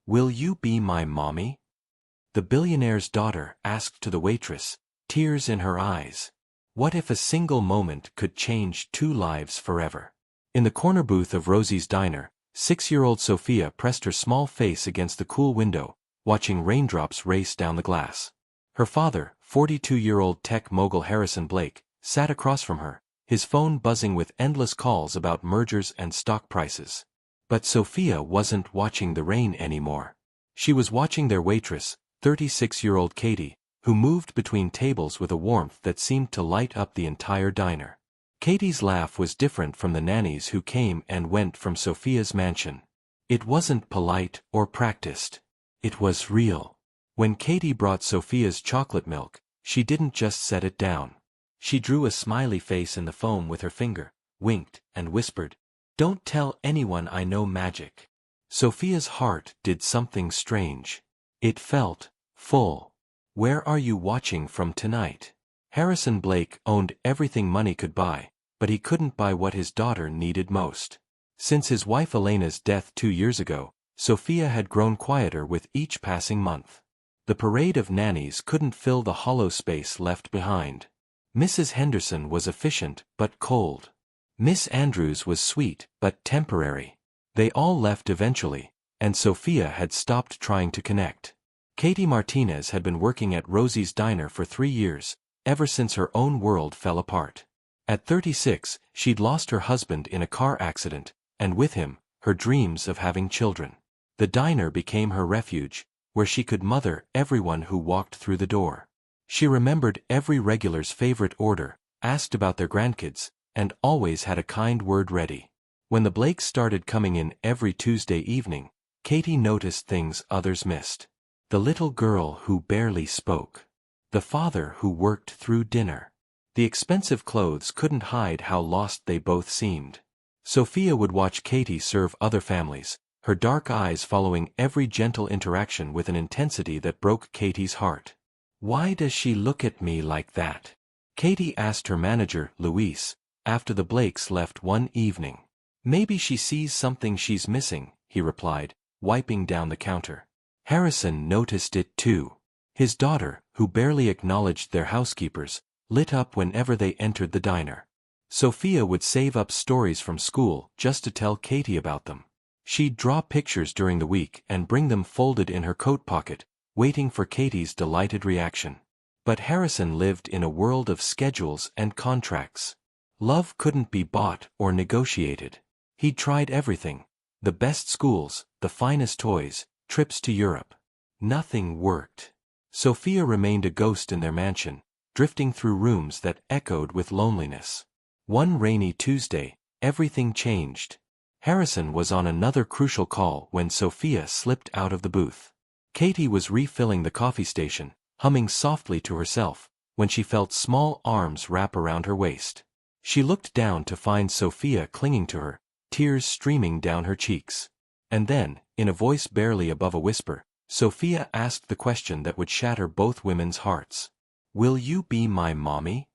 Will you be my mommy? The billionaire's daughter asked to the waitress, tears in her eyes. What if a single moment could change two lives forever? In the corner booth of Rosie's diner, 6-year-old Sophia pressed her small face against the cool window, watching raindrops race down the glass. Her father, 42-year-old tech mogul Harrison Blake, sat across from her, his phone buzzing with endless calls about mergers and stock prices. But Sophia wasn't watching the rain anymore. She was watching their waitress, 36-year-old Katie, who moved between tables with a warmth that seemed to light up the entire diner. Katie's laugh was different from the nannies who came and went from Sophia's mansion. It wasn't polite or practiced. It was real. When Katie brought Sophia's chocolate milk, she didn't just set it down. She drew a smiley face in the foam with her finger, winked, and whispered, "Don't tell anyone I know magic." Sophia's heart did something strange. It felt full. "Where are you watching from tonight?" Harrison Blake owned everything money could buy, but he couldn't buy what his daughter needed most. Since his wife Elena's death 2 years ago, Sophia had grown quieter with each passing month. The parade of nannies couldn't fill the hollow space left behind. Mrs. Henderson was efficient but cold. Miss Andrews was sweet but temporary. They all left eventually, and Sophia had stopped trying to connect. Katie Martinez had been working at Rosie's diner for 3 years, ever since her own world fell apart. At 36, she'd lost her husband in a car accident, and with him, her dreams of having children. The diner became her refuge, where she could mother everyone who walked through the door. She remembered every regular's favorite order, asked about their grandkids, and always had a kind word ready. When the Blakes started coming in every Tuesday evening, Katie noticed things others missed. The little girl who barely spoke. The father who worked through dinner. The expensive clothes couldn't hide how lost they both seemed. Sophia would watch Katie serve other families, her dark eyes following every gentle interaction with an intensity that broke Katie's heart. "Why does she look at me like that?" Katie asked her manager, Luis, after the Blakes left one evening. "Maybe she sees something she's missing," he replied, wiping down the counter. Harrison noticed it too. His daughter, who barely acknowledged their housekeepers, lit up whenever they entered the diner. Sophia would save up stories from school just to tell Katie about them. She'd draw pictures during the week and bring them folded in her coat pocket, waiting for Katie's delighted reaction. But Harrison lived in a world of schedules and contracts. Love couldn't be bought or negotiated. He'd tried everything. The best schools, the finest toys, trips to Europe. Nothing worked. Sophia remained a ghost in their mansion, drifting through rooms that echoed with loneliness. One rainy Tuesday, everything changed. Harrison was on another crucial call when Sophia slipped out of the booth. Katie was refilling the coffee station, humming softly to herself, when she felt small arms wrap around her waist. She looked down to find Sophia clinging to her, tears streaming down her cheeks. And then, in a voice barely above a whisper, Sophia asked the question that would shatter both women's hearts. "Will you be my mommy?"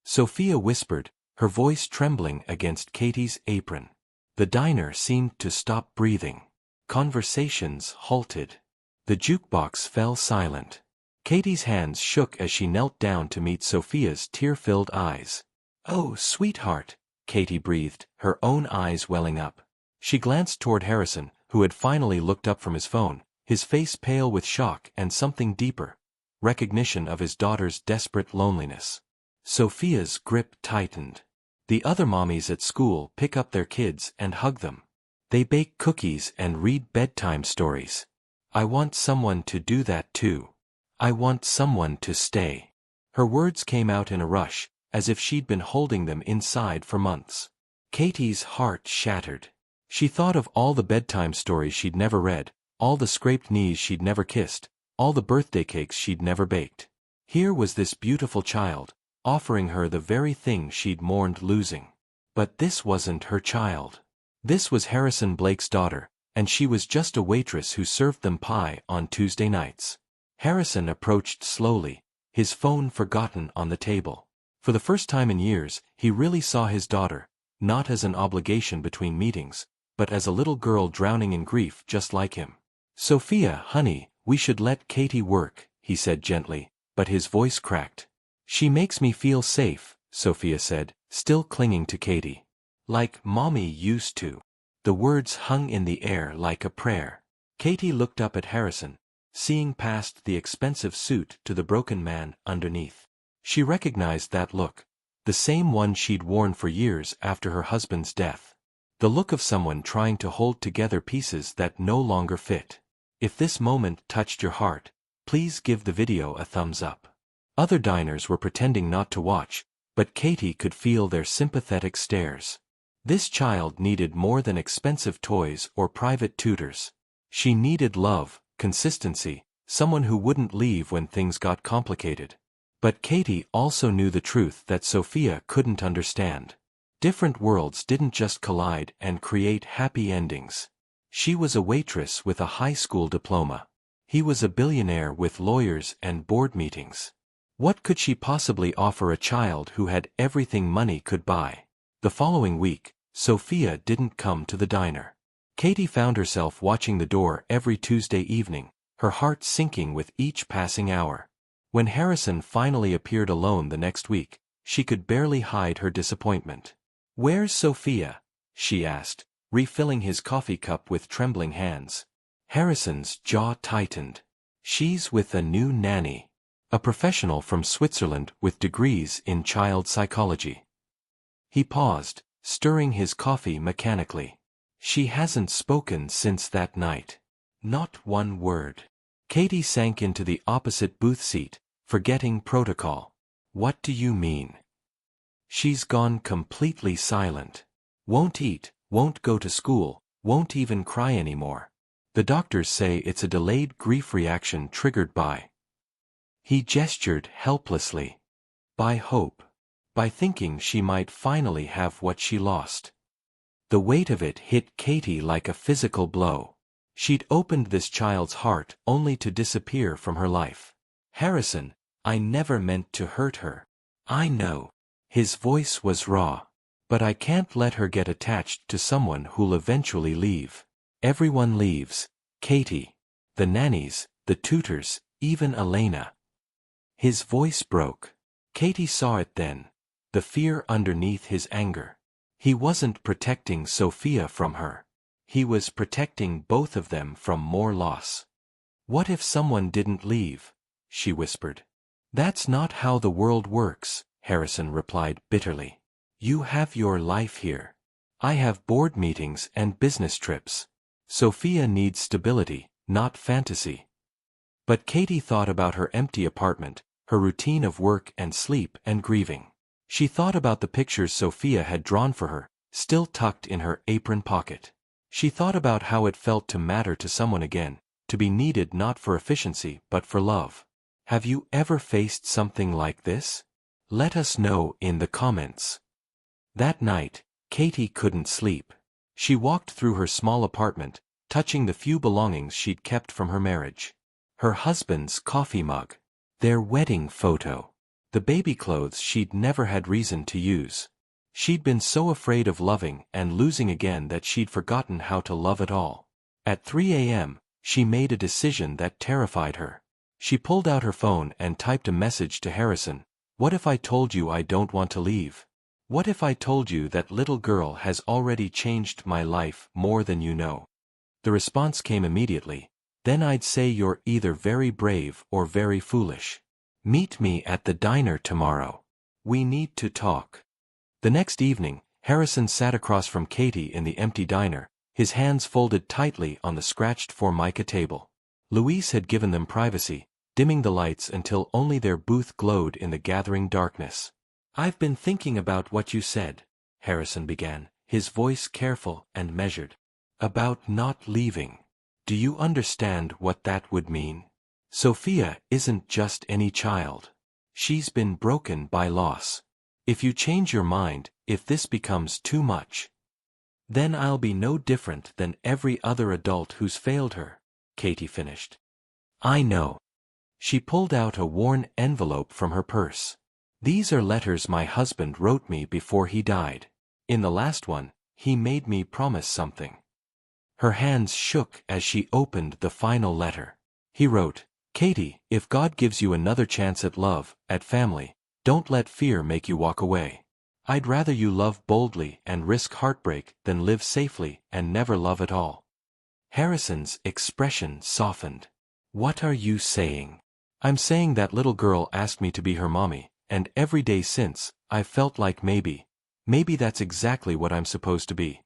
Sophia whispered, her voice trembling against Katie's apron. The diner seemed to stop breathing. Conversations halted. The jukebox fell silent. Katie's hands shook as she knelt down to meet Sophia's tear-filled eyes. "Oh, sweetheart," Katie breathed, her own eyes welling up. She glanced toward Harrison, who had finally looked up from his phone, his face pale with shock and something deeper, recognition of his daughter's desperate loneliness. Sophia's grip tightened. The other mommies at school pick up their kids and hug them. They bake cookies and read bedtime stories. "I want someone to do that too. I want someone to stay." Her words came out in a rush, as if she'd been holding them inside for months. Katie's heart shattered. She thought of all the bedtime stories she'd never read, all the scraped knees she'd never kissed, all the birthday cakes she'd never baked. Here was this beautiful child, offering her the very thing she'd mourned losing. But this wasn't her child. This was Harrison Blake's daughter, and she was just a waitress who served them pie on Tuesday nights. Harrison approached slowly, his phone forgotten on the table. For the first time in years, he really saw his daughter, not as an obligation between meetings, but as a little girl drowning in grief just like him. Sophia, honey, we should let Katie work, he said gently, but his voice cracked. She makes me feel safe, Sophia said, still clinging to Katie. Like mommy used to. The words hung in the air like a prayer. Katie looked up at Harrison, seeing past the expensive suit to the broken man underneath. She recognized that look, the same one she'd worn for years after her husband's death. The look of someone trying to hold together pieces that no longer fit. If this moment touched your heart, please give the video a thumbs up. Other diners were pretending not to watch, but Katie could feel their sympathetic stares. This child needed more than expensive toys or private tutors. She needed love, consistency, someone who wouldn't leave when things got complicated. But Katie also knew the truth that Sophia couldn't understand. Different worlds didn't just collide and create happy endings. She was a waitress with a high school diploma. He was a billionaire with lawyers and board meetings. What could she possibly offer a child who had everything money could buy? The following week, Sophia didn't come to the diner. Katie found herself watching the door every Tuesday evening, her heart sinking with each passing hour. When Harrison finally appeared alone the next week, she could barely hide her disappointment. "Where's Sophia?" she asked, refilling his coffee cup with trembling hands. Harrison's jaw tightened. "She's with a new nanny. A professional from Switzerland with degrees in child psychology." He paused, stirring his coffee mechanically. "She hasn't spoken since that night. Not one word." Katie sank into the opposite booth seat, forgetting protocol. "What do you mean?" "She's gone completely silent. Won't eat, won't go to school, won't even cry anymore. The doctors say it's a delayed grief reaction triggered by..." He gestured helplessly. "By hope. By thinking she might finally have what she lost." The weight of it hit Katie like a physical blow. She'd opened this child's heart only to disappear from her life. "Harrison, I never meant to hurt her. I know." His voice was raw. "But I can't let her get attached to someone who'll eventually leave. Everyone leaves, Katie. The nannies, the tutors, even Elena." His voice broke. Katie saw it then. The fear underneath his anger. He wasn't protecting Sophia from her. He was protecting both of them from more loss. "What if someone didn't leave?" she whispered. "That's not how the world works," Harrison replied bitterly. "You have your life here. I have board meetings and business trips. Sophia needs stability, not fantasy." But Katie thought about her empty apartment, her routine of work and sleep and grieving. She thought about the pictures Sophia had drawn for her, still tucked in her apron pocket. She thought about how it felt to matter to someone again, to be needed not for efficiency but for love. Have you ever faced something like this? Let us know in the comments. That night, Katie couldn't sleep. She walked through her small apartment, touching the few belongings she'd kept from her marriage. Her husband's coffee mug. Their wedding photo. The baby clothes she'd never had reason to use. She'd been so afraid of loving and losing again that she'd forgotten how to love at all. At 3 a.m., she made a decision that terrified her. She pulled out her phone and typed a message to Harrison. "What if I told you I don't want to leave? What if I told you that little girl has already changed my life more than you know?" The response came immediately. "Then I'd say you're either very brave or very foolish. Meet me at the diner tomorrow. We need to talk." The next evening, Harrison sat across from Katie in the empty diner, his hands folded tightly on the scratched formica table. Louise had given them privacy, dimming the lights until only their booth glowed in the gathering darkness. "I've been thinking about what you said," Harrison began, his voice careful and measured. "About not leaving. Do you understand what that would mean? Sophia isn't just any child. She's been broken by loss. If you change your mind, if this becomes too much, then I'll be no different than every other adult who's failed her," Katie finished. "I know." She pulled out a worn envelope from her purse. "These are letters my husband wrote me before he died. In the last one, he made me promise something." Her hands shook as she opened the final letter. He wrote, "Katie, if God gives you another chance at love, at family, don't let fear make you walk away. I'd rather you love boldly and risk heartbreak than live safely and never love at all." Harrison's expression softened. "What are you saying?" "I'm saying that little girl asked me to be her mommy, and every day since, I've felt like maybe that's exactly what I'm supposed to be."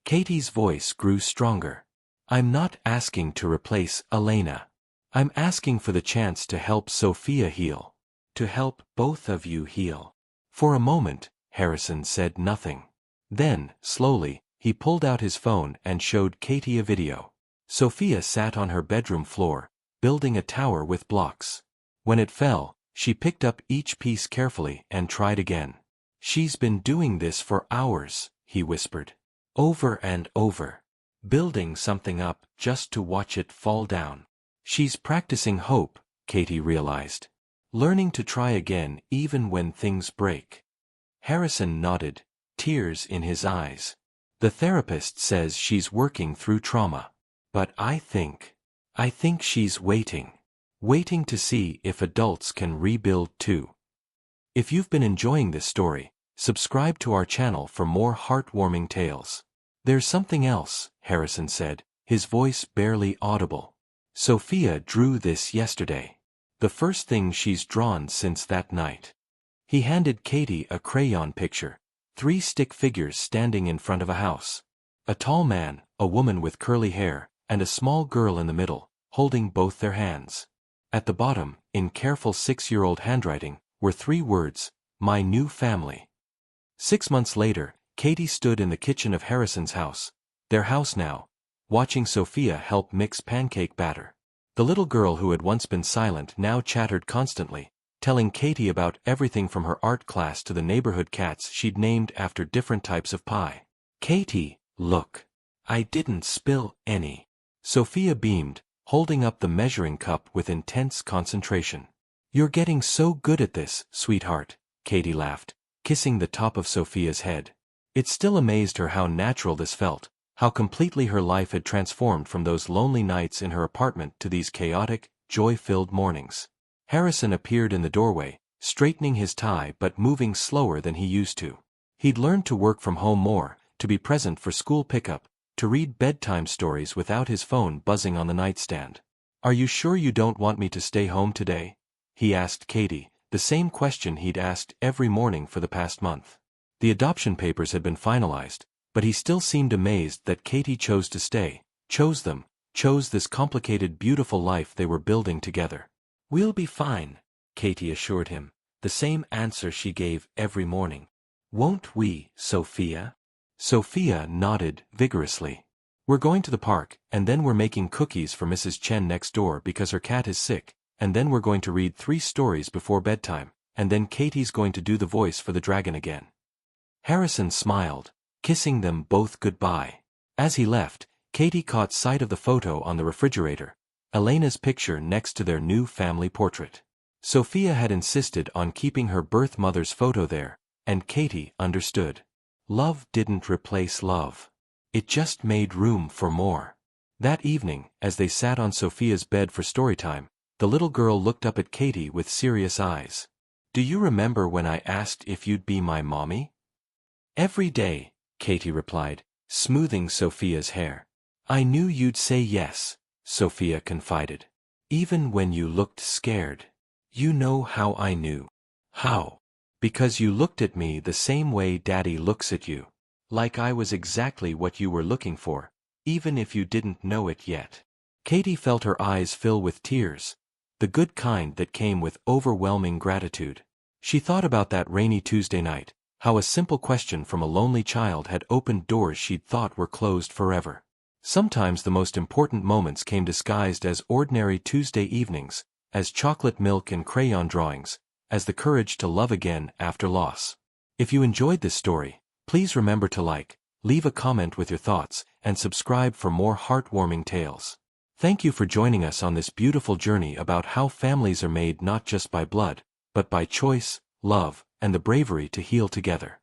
Katie's voice grew stronger. "I'm not asking to replace Elena. I'm asking for the chance to help Sophia heal. To help both of you heal." For a moment, Harrison said nothing. Then, slowly, he pulled out his phone and showed Katie a video. Sophia sat on her bedroom floor, building a tower with blocks. When it fell, she picked up each piece carefully and tried again. "She's been doing this for hours," he whispered. "Over and over. Building something up just to watch it fall down. She's practicing hope," Katie realized. "Learning to try again even when things break." Harrison nodded, tears in his eyes. "The therapist says she's working through trauma. But I think she's waiting to see if adults can rebuild too." If you've been enjoying this story, subscribe to our channel for more heartwarming tales. "There's something else," Harrison said, his voice barely audible. "Sophia drew this yesterday. The first thing she's drawn since that night." He handed Katie a crayon picture. 3 stick figures standing in front of a house. A tall man, a woman with curly hair, and a small girl in the middle, holding both their hands. At the bottom, in careful 6-year-old handwriting, were 3 words, "My new family." 6 months later, Katie stood in the kitchen of Harrison's house, their house now, watching Sophia help mix pancake batter. The little girl who had once been silent now chattered constantly, telling Katie about everything from her art class to the neighborhood cats she'd named after different types of pie. "Katie, look. I didn't spill any." Sophia beamed, holding up the measuring cup with intense concentration. "You're getting so good at this, sweetheart," Katie laughed, kissing the top of Sophia's head. It still amazed her how natural this felt, how completely her life had transformed from those lonely nights in her apartment to these chaotic, joy-filled mornings. Harrison appeared in the doorway, straightening his tie but moving slower than he used to. He'd learned to work from home more, to be present for school pickup, to read bedtime stories without his phone buzzing on the nightstand. "Are you sure you don't want me to stay home today?" he asked Katie, the same question he'd asked every morning for the past month. The adoption papers had been finalized, but he still seemed amazed that Katie chose to stay, chose them, chose this complicated, beautiful life they were building together. "We'll be fine," Katie assured him, the same answer she gave every morning. "Won't we, Sophia?" Sophia nodded vigorously. "We're going to the park, and then we're making cookies for Mrs. Chen next door because her cat is sick, and then we're going to read 3 stories before bedtime, and then Katie's going to do the voice for the dragon again." Harrison smiled, kissing them both goodbye. As he left, Katie caught sight of the photo on the refrigerator, Elena's picture next to their new family portrait. Sophia had insisted on keeping her birth mother's photo there, and Katie understood. Love didn't replace love. It just made room for more. That evening, as they sat on Sophia's bed for storytime, the little girl looked up at Katie with serious eyes. "Do you remember when I asked if you'd be my mommy?" "Every day," Katie replied, smoothing Sophia's hair. "I knew you'd say yes," Sophia confided. "Even when you looked scared." "You know how I knew." "How?" "Because you looked at me the same way Daddy looks at you. Like I was exactly what you were looking for, even if you didn't know it yet." Katie felt her eyes fill with tears, the good kind that came with overwhelming gratitude. She thought about that rainy Tuesday night, how a simple question from a lonely child had opened doors she'd thought were closed forever. Sometimes the most important moments came disguised as ordinary Tuesday evenings, as chocolate milk and crayon drawings, as the courage to love again after loss. If you enjoyed this story, please remember to like, leave a comment with your thoughts, and subscribe for more heartwarming tales. Thank you for joining us on this beautiful journey about how families are made not just by blood, but by choice, love, and the bravery to heal together.